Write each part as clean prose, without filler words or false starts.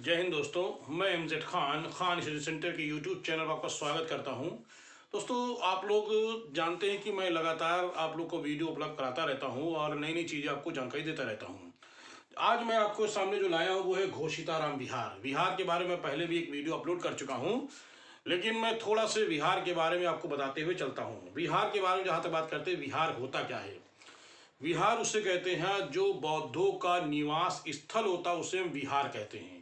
जय हिंद दोस्तों, मैं एमजेड खान स्टडी सेंटर के यूट्यूब चैनल पर आपका स्वागत करता हूं। दोस्तों, आप लोग जानते हैं कि मैं लगातार आप लोग को वीडियो अपलोड कराता रहता हूं और नई नई चीज़ें आपको जानकारी देता रहता हूं। आज मैं आपको सामने जो लाया हूं वो है घोषिताराम विहार। विहार के बारे में पहले भी एक वीडियो अपलोड कर चुका हूँ, लेकिन मैं थोड़ा से विहार के बारे में आपको बताते हुए चलता हूँ। विहार के बारे में जहाँ तक बात करते हैं, विहार होता क्या है। विहार उसे कहते हैं जो बौद्धों का निवास स्थल होता है, उसे हम विहार कहते हैं।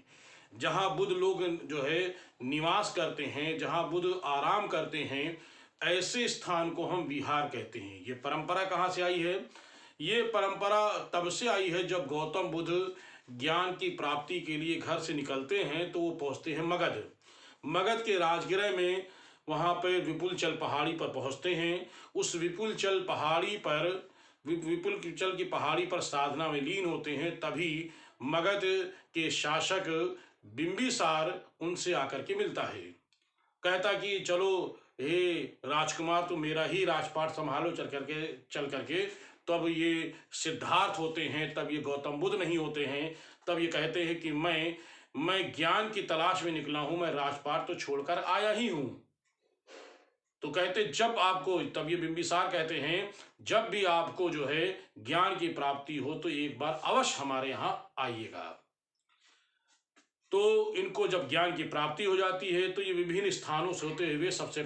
जहाँ बुद्ध लोग जो है निवास करते हैं, जहाँ बुद्ध आराम करते हैं, ऐसे स्थान को हम विहार कहते हैं। ये परंपरा कहाँ से आई है? ये परंपरा तब से आई है जब गौतम बुद्ध ज्ञान की प्राप्ति के लिए घर से निकलते हैं तो वो पहुँचते हैं मगध। मगध के राजगृह में वहाँ पर विपुलचल पहाड़ी पर पहुँचते हैं। उस विपुलचल की पहाड़ी पर साधना में लीन होते हैं। तभी मगध के शासक बिंबिसार उनसे आकर के मिलता है। कहता कि चलो हे राजकुमार, तुम मेरा ही राजपाट संभालो चल करके। तब ये सिद्धार्थ होते हैं, तब ये गौतम बुद्ध नहीं होते हैं। तब ये कहते हैं कि मैं ज्ञान की तलाश में निकला हूं, मैं राजपाट तो छोड़कर आया ही हूं। तो कहते जब आपको, तब ये बिंबिसार कहते हैं, जब भी आपको जो है ज्ञान की प्राप्ति हो तो एक बार अवश्य हमारे यहां आइएगा। तो इनको जब ज्ञान की प्राप्ति हो जाती है तो ये विभिन्न स्थानों से होते हुए सबसे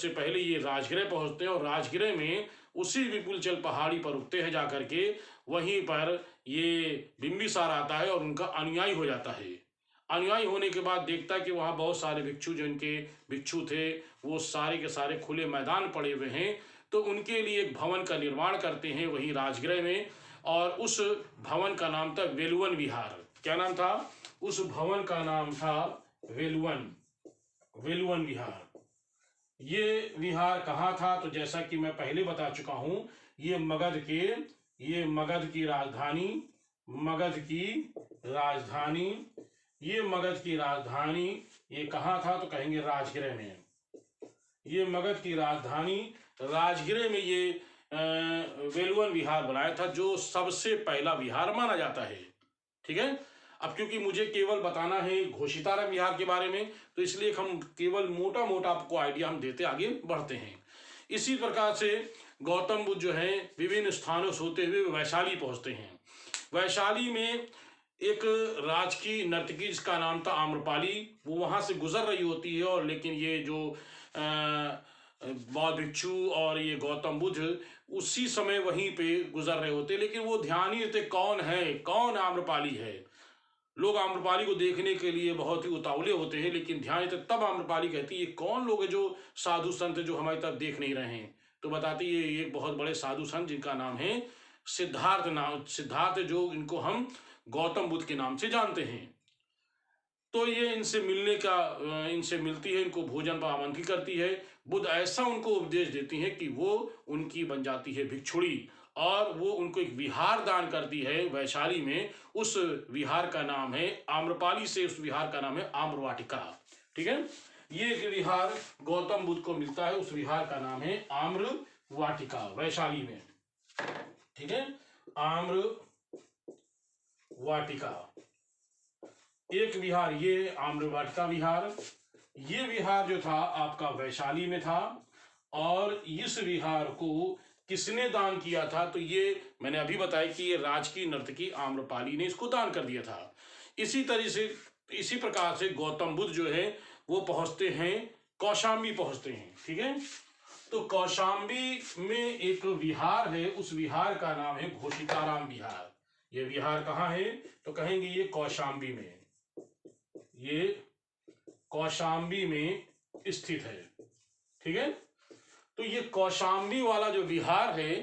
पहले ये राजगृह पहुंचते हैं और राजगृह में उसी विपुलचल पहाड़ी पर रुकते हैं जाकर के। वहीं पर ये बिंबिसार आता है और उनका अनुयायी हो जाता है। अनुयायी होने के बाद देखता है कि वहाँ बहुत सारे भिक्षु, जो इनके भिक्षु थे, वो सारे के सारे खुले मैदान पड़े हुए हैं। तो उनके लिए एक भवन का निर्माण करते हैं वहीं राजगृह में, और उस भवन का नाम था वेलुवन विहार। क्या नाम था? उस भवन का नाम था वेलुवन विहार। ये विहार कहाँ था? तो जैसा कि मैं पहले बता चुका हूं, ये मगध की राजधानी ये कहाँ था? तो कहेंगे राजगृह में। ये मगध की राजधानी राजगृह में ये वेलुवन विहार बनाया था, जो सबसे पहला विहार माना जाता है। ठीक है। अब क्योंकि मुझे केवल बताना है घोषिताराम विहार के बारे में, तो इसलिए हम केवल मोटा मोटा आपको आइडिया हम देते आगे बढ़ते हैं। इसी प्रकार से गौतम बुद्ध जो है विभिन्न स्थानों से होते हुए वैशाली पहुंचते हैं। वैशाली में एक राजकीय नर्तकी जिसका नाम था आम्रपाली, वो वहां से गुजर रही होती है। और लेकिन ये जो बौद्ध भिक्षु और ये गौतम बुद्ध उसी समय वहीं पे गुजर रहे होते, लेकिन वो ध्यान ही देते कौन आम्रपाली है। लोग आम्रपाली को देखने के लिए बहुत ही उतावले होते हैं, लेकिन ध्यान देते तब आम्रपाली कहती है ये कौन लोग हैं जो साधु संत जो हमारी तरफ देख नहीं रहे हैं। तो बताती है ये एक बहुत बड़े साधु संत जिनका नाम है सिद्धार्थ, जो इनको हम गौतम बुद्ध के नाम से जानते हैं। तो ये इनसे मिलती है, इनको भोजन पर आमंत्रित करती है। बुद्ध ऐसा उनको उपदेश देती है कि वो उनकी बन जाती है भिक्षुड़ी, और वो उनको एक विहार दान करती है वैशाली में। उस विहार का नाम है आम्रपाली से, उस विहार का नाम है आम्रवाटिका। ठीक है। ये एक विहार गौतम बुद्ध को मिलता है, उस विहार का नाम है आम्रवाटिका, वैशाली में। ठीक है। आम्रवाटिका एक विहार, ये आम्रवाटिका विहार। ये विहार जो था आपका वैशाली में था। और इस विहार को किसने दान किया था? तो ये मैंने अभी बताया कि ये राजकीय नर्तकी आम्रपाली ने इसको दान कर दिया था। इसी प्रकार से गौतम बुद्ध जो है वो पहुंचते हैं कौशाम्बी पहुंचते हैं। ठीक है। तो कौशाम्बी में एक विहार है, उस विहार का नाम है घोषिताराम विहार। ये विहार कहाँ है? तो कहेंगे ये कौशाम्बी में, ये कौशाम्बी में स्थित है। ठीक है। तो ये कौशाम्बी वाला जो विहार है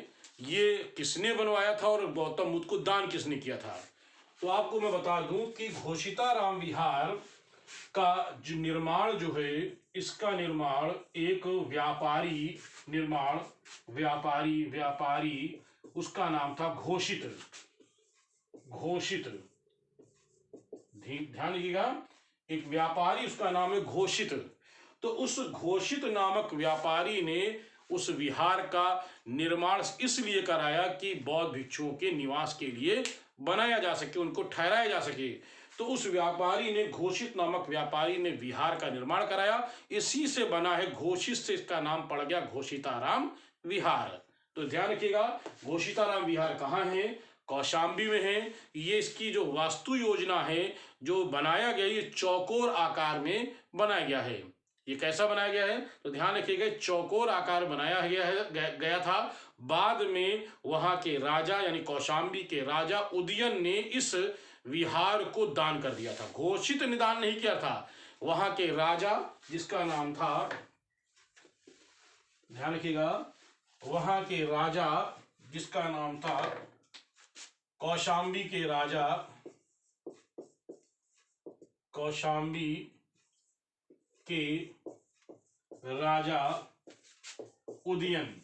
ये किसने बनवाया था और गौतम बुद्ध को दान किसने किया था? तो आपको मैं बता दूं कि घोषिताराम विहार का जो निर्माण जो है, इसका निर्माण एक व्यापारी उसका नाम था घोषित। ध्यान दीजिएगा, एक व्यापारी उसका नाम है घोषित। तो उस घोषित नामक व्यापारी ने उस विहार का निर्माण इसलिए कराया कि बौद्ध भिक्षुओं के निवास के लिए बनाया जा सके, उनको ठहराया जा सके। तो उस व्यापारी ने, घोषित नामक व्यापारी ने विहार का निर्माण कराया। इसी से बना है घोषित, से इसका नाम पड़ गया घोषिताराम विहार। तो ध्यान रखिएगा, घोषिताराम विहार कहाँ है? कौशाम्बी में है। ये इसकी जो वास्तु योजना है, जो बनाया गया, ये चौकोर आकार में बनाया गया है। ये कैसा बनाया गया है? तो ध्यान रखिएगा, चौकोर आकार बनाया गया था। बाद में वहां के राजा यानी कौशाम्बी के राजा उदयन ने इस विहार को दान कर दिया था। घोषित निदान नहीं किया था। वहां के राजा, जिसका नाम था, ध्यान रखिएगा, वहां के राजा जिसका नाम था कौशाम्बी के राजा, कौशाम्बी के राजा उदयन,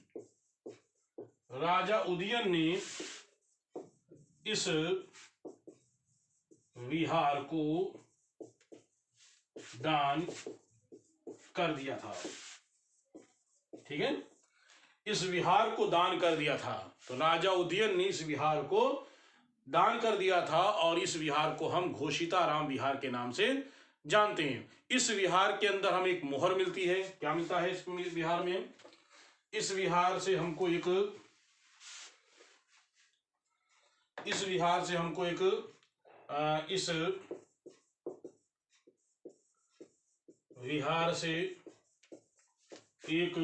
राजा उदयन ने इस विहार को दान कर दिया था। ठीक है, इस विहार को दान कर दिया था। तो राजा उदयन ने इस विहार को दान कर दिया था और इस विहार को हम घोषिताराम विहार के नाम से जानते हैं। इस विहार के अंदर हमें एक मोहर मिलती है। क्या मिलता है इस विहार में? इस विहार से हमको एक, इस विहार से हमको एक इस विहार से एक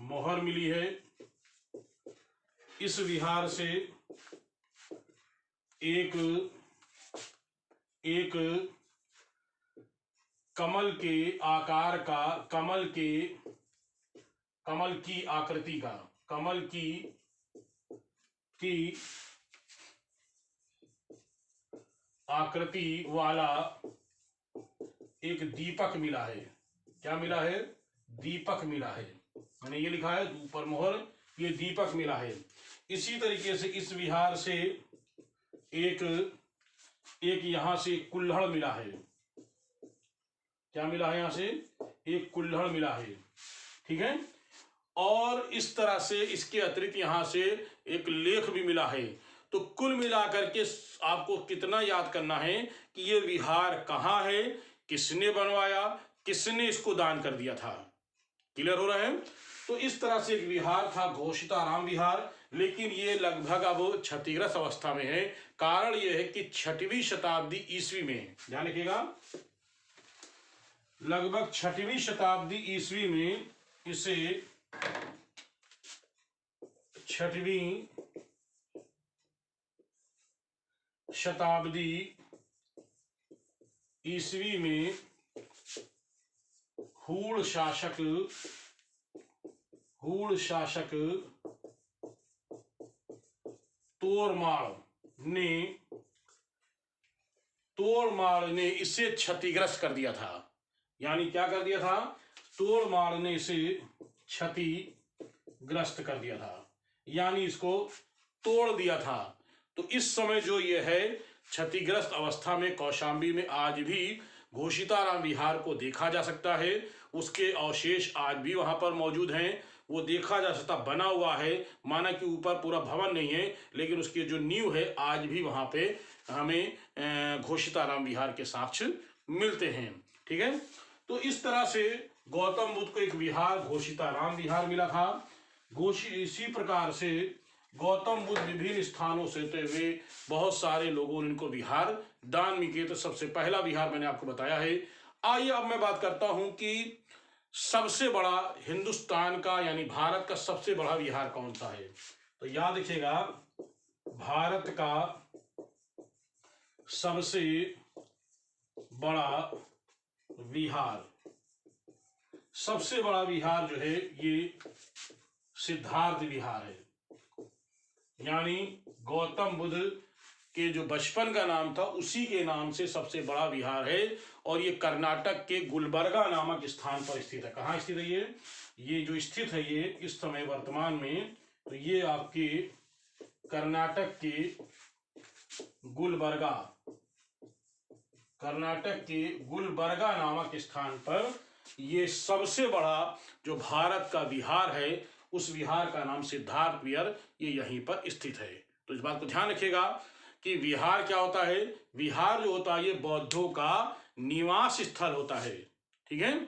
मोहर मिली है। इस विहार से एक कमल के आकार का, कमल की आकृति का, कमल की आकृति वाला एक दीपक मिला है। क्या मिला है? दीपक मिला है। मैंने ये लिखा है ऊपर मोहर, ये दीपक मिला है। इसी तरीके से इस विहार से एक यहां से कुल्हड़ मिला है। क्या मिला है? यहां से एक कुल्हड़ मिला है। ठीक है, और इस तरह से इसके अतिरिक्त यहां से एक लेख भी मिला है। तो कुल मिलाकर के आपको कितना याद करना है कि ये विहार कहाँ है, किसने बनवाया, किसने इसको दान कर दिया था। क्लियर हो रहा है? तो इस तरह से एक विहार था घोषिताराम विहार, लेकिन ये लगभग अब क्षतिग्रस्त अवस्था में है। कारण यह है कि 6वीं शताब्दी ईस्वी में, ध्यान रखिएगा, लगभग 6वीं शताब्दी ईस्वी में इसे 6वीं शताब्दी ईस्वी में हूण शासक तोड़माड़ ने इसे क्षतिग्रस्त कर दिया था। यानी क्या कर दिया था? तोड़माड़ ने इसे क्षतिग्रस्त कर दिया था, यानी इसको तोड़ दिया था। तो इस समय जो ये है क्षतिग्रस्त अवस्था में कौशाम्बी में आज भी घोषिताराम विहार को देखा जा सकता है। उसके अवशेष आज भी वहां पर मौजूद हैं, वो देखा जा सकता, बना हुआ है। माना कि ऊपर पूरा भवन नहीं है, लेकिन उसकी जो नींव है आज भी वहां पे हमें घोषिताराम विहार के साक्ष्य मिलते हैं। ठीक है, तो इस तरह से गौतम बुद्ध को एक विहार घोषिताराम विहार मिला था। इसी प्रकार से गौतम बुद्ध विभिन्न स्थानों से होते हुए बहुत सारे लोगों ने इनको विहार दान भी किए। तो सबसे पहला विहार मैंने आपको बताया है। आइए अब मैं बात करता हूं कि सबसे बड़ा हिंदुस्तान का यानी भारत का सबसे बड़ा विहार कौन सा है। तो याद रखिएगा, भारत का सबसे बड़ा विहार, सबसे बड़ा विहार जो है ये सिद्धार्थ विहार है। यानी गौतम बुद्ध के जो बचपन का नाम था उसी के नाम से सबसे बड़ा विहार है। और ये कर्नाटक के गुलबर्गा नामक स्थान पर स्थित है। कहाँ स्थित है ये जो स्थित है ये इस समय वर्तमान में, तो ये आपके कर्नाटक के गुलबर्गा नामक स्थान पर ये सबसे बड़ा जो भारत का विहार है, उस विहार का नाम सिद्धार्थ विहार, ये यहीं पर स्थित है। तो इस बात को ध्यान रखिएगा कि विहार क्या होता है। विहार जो होता है ये बौद्धों का निवास स्थल होता है, ठीक है।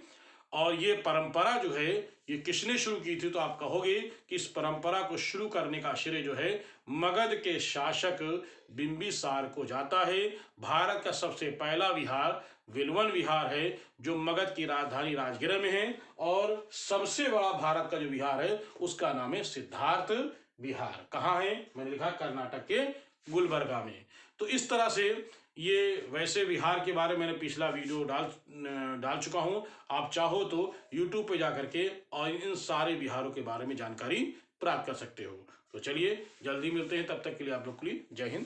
और ये परंपरा जो है ये किसने शुरू की थी, तो आप कहोगे कि इस परंपरा को शुरू करने का श्रेय जो है मगध के शासक बिंबिसार को जाता है। भारत का सबसे पहला विहार विल्वन विहार है जो मगध की राजधानी राजगृह में है, और सबसे बड़ा भारत का जो विहार है उसका नाम है सिद्धार्थ विहार। कहाँ है, मैंने लिखा कर्नाटक के गुलबर्गा में। तो इस तरह से ये वैसे विहार के बारे में मैंने पिछला वीडियो डाल चुका हूं। आप चाहो तो YouTube पे जाकर के और इन सारे विहारों के बारे में जानकारी प्राप्त कर सकते हो। तो चलिए जल्दी मिलते हैं, तब तक के लिए आप लोग के लिए जय हिंद।